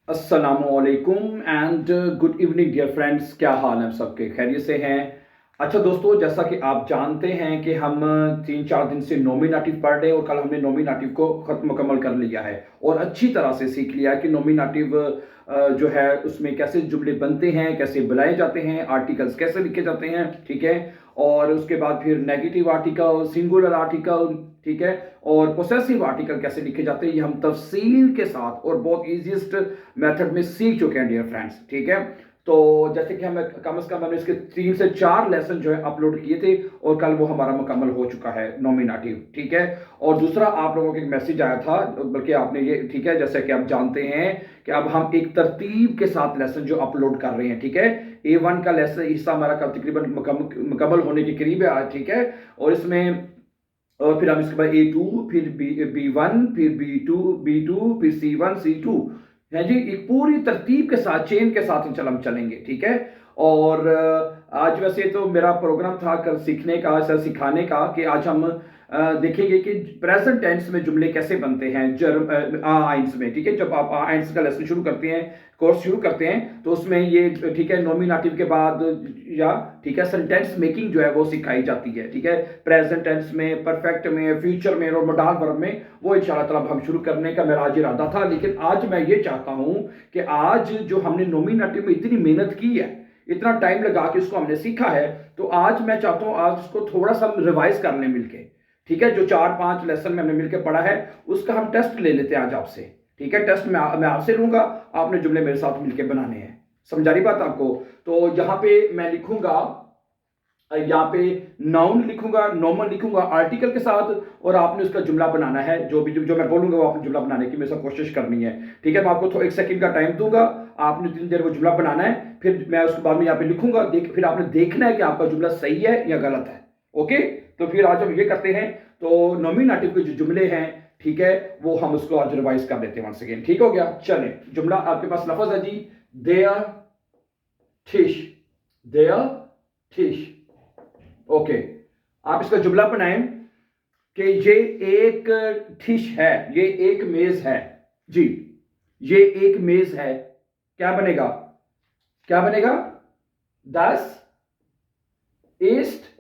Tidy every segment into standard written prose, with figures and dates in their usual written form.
अस्सलामुअलैकुम and good evening dear friends. क्या हाल है सबके? खैरियत से हैं? अच्छा दोस्तों, जैसा कि आप जानते हैं कि हम 3-4 दिन से नॉमिनेटिव पढ़ रहे हैं और कल हमने नॉमिनेटिव को ख़त्म मुकम्मल कर लिया है और अच्छी तरह से सीख लिया है कि नॉमिनेटिव जो है उसमें कैसे जुमले बनते हैं, कैसे बुलाए जाते हैं, आर्टिकल्स कैसे लिखे जाते हैं, ठीक है। और उसके बाद फिर नेगेटिव आर्टिकल, सिंगुलर आर्टिकल, ठीक है, और पोसेसिव आर्टिकल कैसे लिखे जाते हैं, ये हम तफसील के साथ और बहुत ईजीएस्ट मेथड में सीख चुके हैं डियर फ्रेंड्स, ठीक है। तो जैसे कि हमें कम से कम हमने इसके 3 से 4 लेसन जो है अपलोड किए थे और कल वो हमारा मुकम्मल हो चुका है नॉमिनेटिव, ठीक है। और दूसरा, आप लोगों को एक मैसेज आया था, बल्कि आपने ये, ठीक है, जैसे कि आप जानते हैं कि अब हम एक तरतीब के साथ लेसन जो अपलोड कर रहे हैं, ठीक है। A1 का लेसन हिस्सा हमारा कल तकरीबन मुकम्मल होने के करीब है आज, ठीक है। और इसमें और फिर हम इसके बाद A2, फिर B1, फिर B2, फिर C1, C2 है जी। एक पूरी तरतीब के साथ, चेन के साथ हम चलेंगे, ठीक है। और आज वैसे तो मेरा प्रोग्राम था कल सीखने का, सर सिखाने का, कि आज हम देखेंगे कि प्रेजेंट टेंस में जुमले कैसे बनते हैं आइंस में, ठीक है। जब आप आइंस का लेसन शुरू करते हैं, कोर्स शुरू करते हैं, तो उसमें ये, ठीक है, नॉमिनेटिव के बाद या, ठीक है, सेंटेंस मेकिंग जो है वो सिखाई जाती है, ठीक है। प्रेजेंट टेंस में, परफेक्ट में, फ्यूचर में और मॉडल वर्ब में, वो इंशाल्लाह ताला हम शुरू करने का मेरा आज इरादा था। लेकिन आज मैं ये चाहता हूं कि आज जो हमने नॉमिनेटिव में इतनी मेहनत की है, इतना टाइम लगा के उसको हमने सीखा है, तो आज मैं चाहता हूं आज उसको थोड़ा सा रिवाइज कर लें मिलके, ठीक है। जो 4-5 लेसन में हमने मिलकर पढ़ा है उसका हम टेस्ट ले लेते हैं आज आपसे, ठीक है। टेस्ट में मैं आपसे लूंगा, आपने जुमले मेरे साथ मिलकर बनाने हैं। समझा रही बात आपको? तो यहां पे मैं लिखूंगा, यहाँ पे नाउन लिखूंगा, नॉर्मल लिखूंगा आर्टिकल के साथ, और आपने उसका जुमला बनाना है। जो भी जो मैं बोलूंगा वो आपने जुमला बनाने की मेरे साथ कोशिश करनी है, ठीक है। मैं आपको 1 सेकंड का टाइम दूंगा, आपने जितनी देर वो जुमला बनाना है, फिर मैं उसके बाद में यहाँ पे लिखूंगा, फिर आपने देखना है कि आपका जुमला सही है या गलत है। ओके, तो फिर आज हम ये करते हैं। तो नॉमिनेटिव के जो जुमले हैं, ठीक है, वो हम उसको आज रिवाइज कर देते हैं वंस अगेन। ठीक हो गया? चले, जुमला आपके पास लफ्ज है जी, there fish, there fish. Okay, आप इसका जुमला बनाएं कि ये एक डिश है, ये एक मेज है जी, ये एक मेज है। क्या बनेगा? क्या बनेगा? 10 ist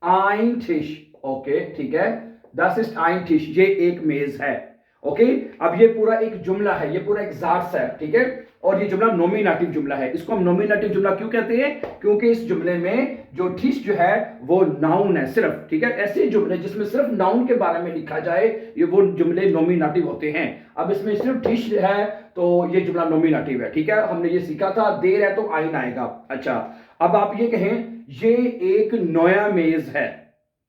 ein Tisch। ओके, ठीक है, 10 ist ein Tisch, ये एक मेज है। ओके, अब ये पूरा एक जुमला है, ये पूरा एक जाट्स है, ठीक है। और ये जुमला नॉमिनेटिव जुमला है। इसको हम नॉमिनेटिव जुमला क्यों कहते हैं? क्योंकि इस जुमले में जो डिश जो है वो नाउन है सिर्फ, ठीक है। ऐसे जुमले जिसमें सिर्फ नाउन के बारे में लिखा जाए, ये वो जुमले नॉमिनेटिव होते हैं। अब इसमें सिर्फ डिश है तो ये जुमला नॉमिनेटिव है, ठीक है। हमने ये सीखा था, देर है तो आइन आएगा। अच्छा, अब आप ये कहें ये एक नया मेज है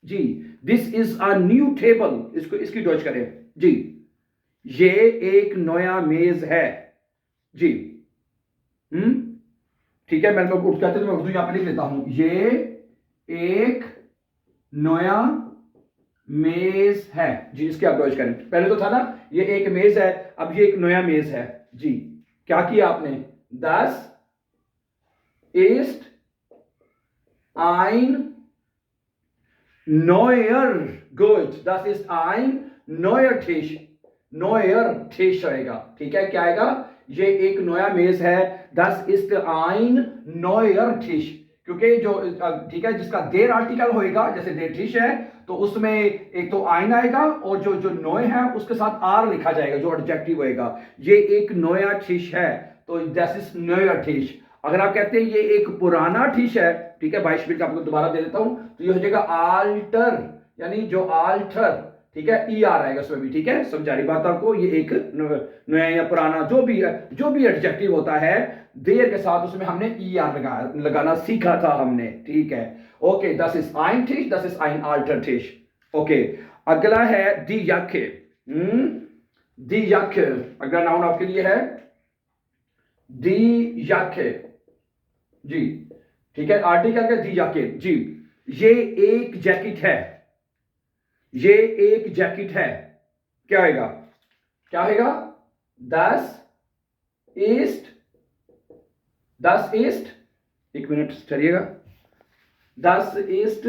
जी, this is a new table. इसको, इसकी डॉच करें जी, ये एक नया मेज है जी। ठीक है, मैंने उठ कहते तो मैं उर्दू यहां पे लिख लेता हूं, ये एक नया मेज है जी। इसकी आप डॉच करें, पहले तो था ना ये एक मेज है, अब ये एक नया मेज है जी। क्या किया आपने? 10 ist ein neuer, gut, das ist ein neuer Tisch, neuer Tisch आएगा, ठीक है। क्या आएगा? ये एक नया मेज है, das ist ein neuer Tisch। क्योंकि जो, ठीक है, जिसका देर आर्टिकल होएगा, जैसे देर टिश है तो उसमें एक तो आइन आएगा और जो जो नोय है उसके साथ आर लिखा जाएगा, जो एडजेक्टिव होएगा। ये एक नया टिश है तो दैट इज नया टिश। अगर आप कहते हैं ये एक पुराना टिश है, ठीक है, 22 मिनट आपको दोबारा दे देता हूं, तो ये हो जाएगा आल्टर, यानी जो आल्टर, ठीक है, ई आर आएगा उसमें भी, ठीक है। समझा रही बात आपको? ये एक नया या पुराना जो भी है, जो भी एडजेक्टिव होता है देर के साथ, उसमें हमने ई आर लगाना सीखा था हमने, ठीक है। ओके, दस इज आइन टिश, दस इज आइन आल्टर टिश। ओके, अगला है दी यखे। दी यखे अगला नाउन आपके लिए है, दी यखे जी, ठीक है। आर्टिकल का दी यखे जी, ये एक जैकेट है, ये एक जैकेट है। क्या आएगा? क्या आएगा? 10 ist, 10 ist, 1 मिनट चलिएगा, 10 ist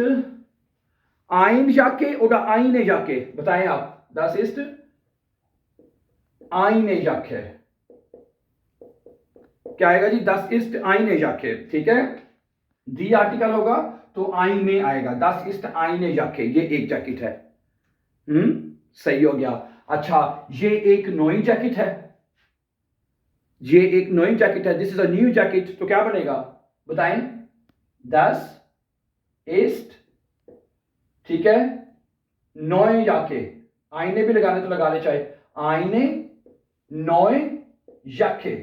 ein Jacke oder eine Jacke? बताएं आप, 10 ist eine Jacke, क्या आएगा जी, das ist eine Jacke, ठीक है। दी आर्टिकल होगा तो eine आएगा, das ist eine Jacke, ये एक जैकेट है। सही हो गया। अच्छा, ये एक नई जैकेट है, ये एक नई जैकेट है, this is a new jacket, तो क्या बनेगा बताएं, das ist, ठीक है, neue Jacke, आईने भी लगाने तो लगा ले चाहे, eine neue Jacke,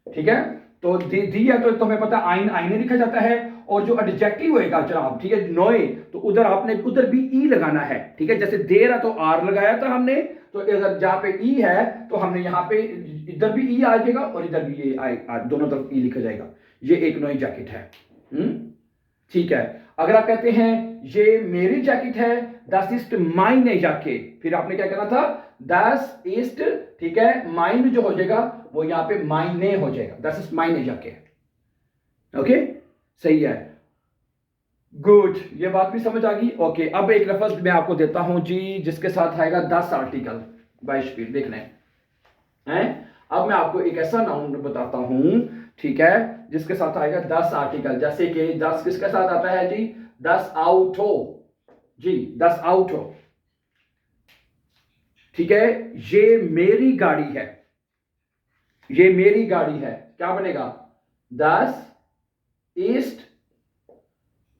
ठीक है। तो दी है तो हमें पता है आईने लिखा जाता है, और जो एडजेक्टिव होएगा जनाब, ठीक है, नोए, तो उधर आपने उधर भी ई लगाना है, ठीक है। जैसे देर है तो आर लगाया था हमने, तो अगर जहां पे ई है तो हमने यहां पे इधर भी ई आ जाएगा और इधर भी ये आएगा, दोनों तरफ ई लिखा जाएगा। ये एक नई जैकेट है, ठीक है। अगर आप कहते हैं ये मेरी जैकेट है, das ist meine Jacke, फिर आपने क्या करना था, das ist, ठीक है, माइन जो हो जाएगा वो यहां पे माइने हो जाएगा, das ist meine Jacke, okay, सही है, गुड, ये बात भी समझ आ गई। ओके, अब एक लफ्ज मैं आपको देता हूं जी, जिसके साथ आएगा 10 आर्टिकल बाय स्पीड, देखना है। अब मैं आपको एक ऐसा नाउन बताता हूं, ठीक है, जिसके साथ आएगा 10 आर्टिकल, जैसे कि 10 किसके साथ आता है जी, 10 आउटो जी, 10 आउटो, ठीक है। ये मेरी गाड़ी है, ये मेरी गाड़ी है, क्या बनेगा, 10 ist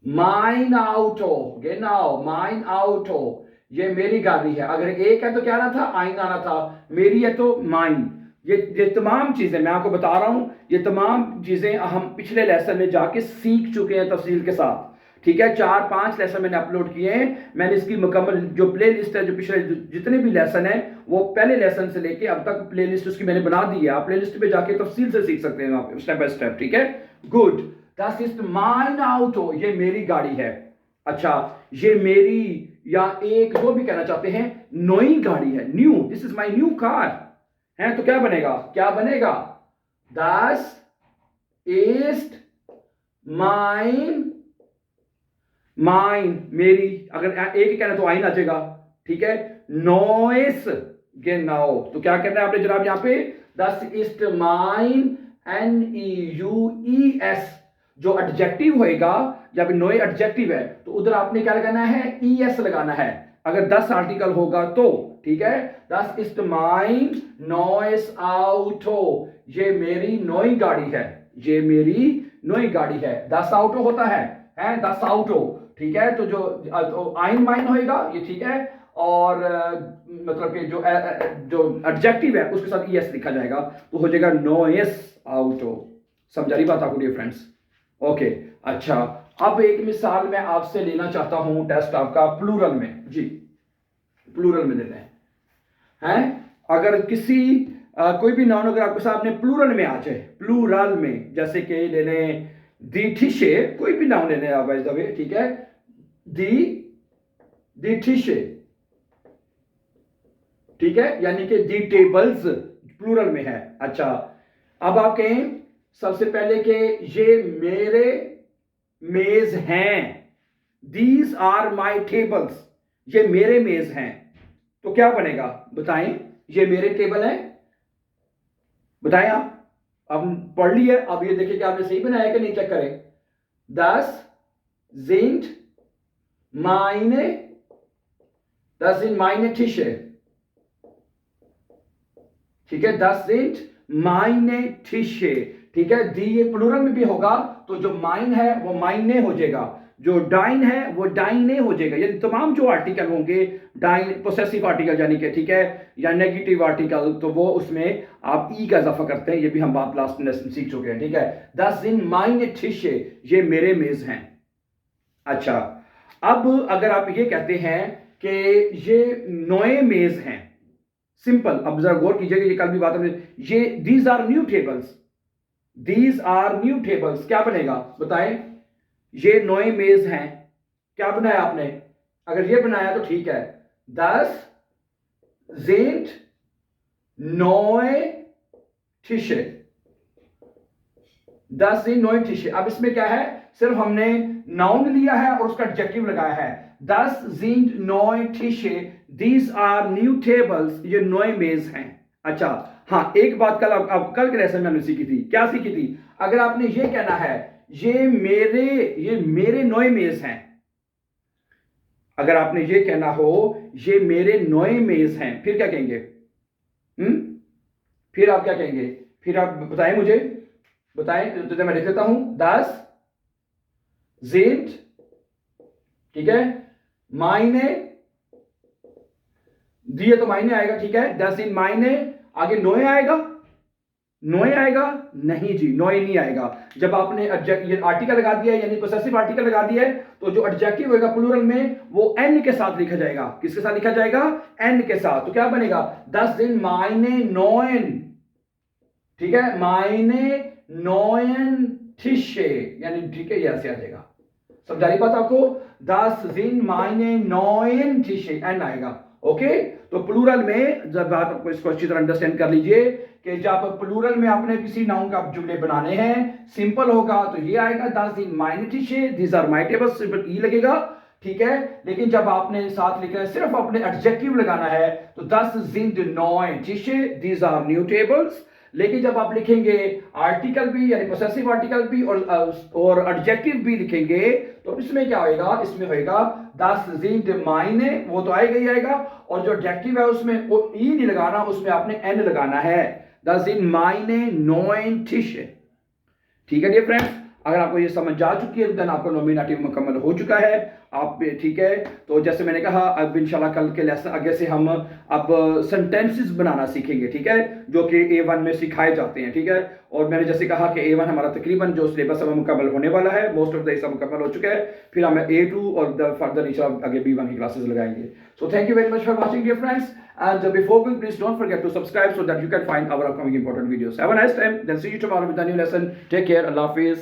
mein Auto, genau, mein Auto, ये मेरी गाड़ी है। अगर एक है तो क्या आना था, आइन आना था, मेरी है तो माइन। ये तमाम चीजें मैं आपको बता रहा हूं, ये तमाम चीजें हम पिछले लेसन में जाके सीख चुके हैं तफसील के साथ, ठीक है। 4-5 लेसन मैंने अपलोड किए हैं, मैंने इसकी मुकम्मल जो प्ले लिस्ट है, जो पिछले जितने भी लेसन है, वो पहले लेसन से लेके अब तक प्ले लिस्ट उसकी मैंने बना दी है, आप प्ले लिस्ट पे जाके तफसील से सीख सकते हैं आप स्टेप बाय स्टेप, ठीक है। Good, das ist mein Auto, ये मेरी गाड़ी है। अच्छा, ये मेरी या एक जो भी कहना चाहते हैं, नई गाड़ी है, new, this is my new car है, तो क्या बनेगा, क्या बनेगा, das ist mein, माइन मेरी, अगर एक कहना तो आइन आ जाएगा, ठीक है। नॉइस genau, तो क्या करना है आपने जनाब यहाँ पे, das ist mein, NEUES, जो एडजेक्टिव होएगा, जब नोए एडजेक्टिव है तो उधर आपने क्या लगाना है, ES लगाना है, अगर 10 आर्टिकल होगा तो, ठीक है। das ist mein neues Auto, ये मेरी नई गाड़ी है, ये मेरी नई गाड़ी है। 10 Auto होता है 10 Auto, ठीक है। तो जो आइन माइन होएगा ये, ठीक है, और मतलब कि जो एडजेक्टिव है उसके साथ ES लिखा जाएगा, तो हो जाएगा नोएस Auto। समझा रही बात आपको डियर फ्रेंड्स, ओके। अच्छा, अब एक मिसाल मैं आपसे लेना चाहता हूं, टेस्ट आपका प्लूरल में जी, प्लूरल में देते हैं। अगर किसी कोई भी नाउन अगर आपके सामने प्लूरल में आ जाए, प्लूरल में, जैसे कि ले लें दी ठिशे, कोई भी नाउन ले लें आप, ठीक है, दी ठिशे, ठीक है, यानी कि दी टेबल्स प्लूरल में है। अच्छा, अब आप कहें सबसे पहले कि ये मेरे मेज हैं, दीज आर माई टेबल्स, ये मेरे मेज हैं, तो क्या बनेगा बताएं, ये मेरे टेबल हैं, बताएं आप, अब पढ़ लिया, अब ये देखिए कि आपने सही बनाया कि नहीं, चेक करें। das sind meine Tische, ठीक है, das sind meine Tische, ठीक है। दी ये प्लूरल में भी होगा तो जो माइन है वो माइने हो जाएगा, जो डाइन है वो डाइने हो जाएगा। ये तमाम जो आर्टिकल होंगे, डाइन पोसेसिव आर्टिकल यानी कि, ठीक है, या नेगेटिव आर्टिकल, तो वो उसमें आप ई का इजाफा करते हैं, ये भी हम आप लास्ट लेसन सीख चुके हैं, ठीक है। das sind meine Tische, ये मेरे मेज हैं। अच्छा, अब अगर आप ये कहते हैं कि ये नए मेज हैं, सिंपल, अब जरा गौर कीजिएगा, ये कल भी बात हमने, ये these are new tables, these are new tables, क्या बनेगा बताएं, ये नए मेज हैं, क्या बनाया आपने, अगर ये बनाया तो ठीक है, das sind neue Tische, das sind neue Tische। अब इसमें क्या है, सिर्फ हमने नाउन लिया है और उसका एडजेक्टिव लगाया है, das sind neue Tische, these are new tables, ये नए मेज हैं। अच्छा, हाँ, एक बात अब कल के लेसन में हमने सीखी थी, क्या सीखी थी? अगर आपने ये कहना है ये मेरे नोए मेज हैं, अगर आपने ये कहना हो ये मेरे नोए मेज हैं, फिर क्या कहेंगे? फिर आप क्या कहेंगे? फिर आप बताएं मुझे, बताएं तो मैं लिख देता हूं 10 sind, ठीक है, मायने दिए तो मायने आएगा, ठीक है, 10 sind मायने, आगे नोए आएगा, नोए आएगा नहीं जी, नोए नहीं आएगा। जब आपने ये आर्टिकल लगा दिया है यानी पोसेसिव आर्टिकल लगा दिया है तो जो एडजेक्टिव होगा प्लूरल में वो एन के साथ लिखा जाएगा। किसके साथ लिखा जाएगा? एन के साथ। तो क्या बनेगा? 10 दिन मायने नोएन, ठीक है, मायने नोएन टिशे, यानी ठीक है, ये ऐसे आ जाएगा। समझा रही बात आपको? 10 दिन मायने नोएन टिशे, एन आएगा। ओके, तो प्लूरल में जब आप आपको इसको अच्छी तरह अंडरस्टैंड कर लीजिए कि जब प्लूरल में आपने किसी नाउन का जुमले बनाने हैं, सिंपल होगा तो ये आएगा 10 दिन मायने टिशे, these are my tables, simple E लगेगा, ठीक है। लेकिन जब आपने साथ लिखना है, सिर्फ अपने एडजेक्टिव लगाना है तो 10 sind neun Tische, these are new tables। लेकिन जब आप लिखेंगे आर्टिकल भी यानी पोसेसिव आर्टिकल भी और एडजेक्टिव भी लिखेंगे तो इसमें क्या होएगा? इसमें होएगा 10 sind meine, वो तो आएगा ही आएगा, और जो एडजेक्टिव है उसमें वो ई नहीं लगाना, उसमें आपने एन लगाना है। 10 sind meine neun Tische, ठीक है डियर फ्रेंड्स। अगर आपको ये समझ आ चुकी है तो देन आपका नॉमिनेटिव मुकम्मल हो चुका है आप, ठीक है। तो जैसे मैंने कहा अब इंशाल्लाह कल के लेसन आगे से हम अब सेंटेंसेस बनाना सीखेंगे, ठीक है, जो कि A1 में सिखाए जाते हैं, ठीक है। और मैंने जैसे कहा कि A1 हमारा तकरीबन जो सिलेबस है मुकम्मल होने वाला है, मोस्ट ऑफ द हिस्सा मुकम्मल हो चुका है, फिर हम A2 और फर्दर इंशाल्लाह आगे B1 की क्लासेस लगाएंगे। So thank you very much for watching dear friends, and before going, please don't forget to subscribe so that you can find our upcoming important videos. Have a nice time, then see you tomorrow with a new lesson. Take care, Allah Hafiz.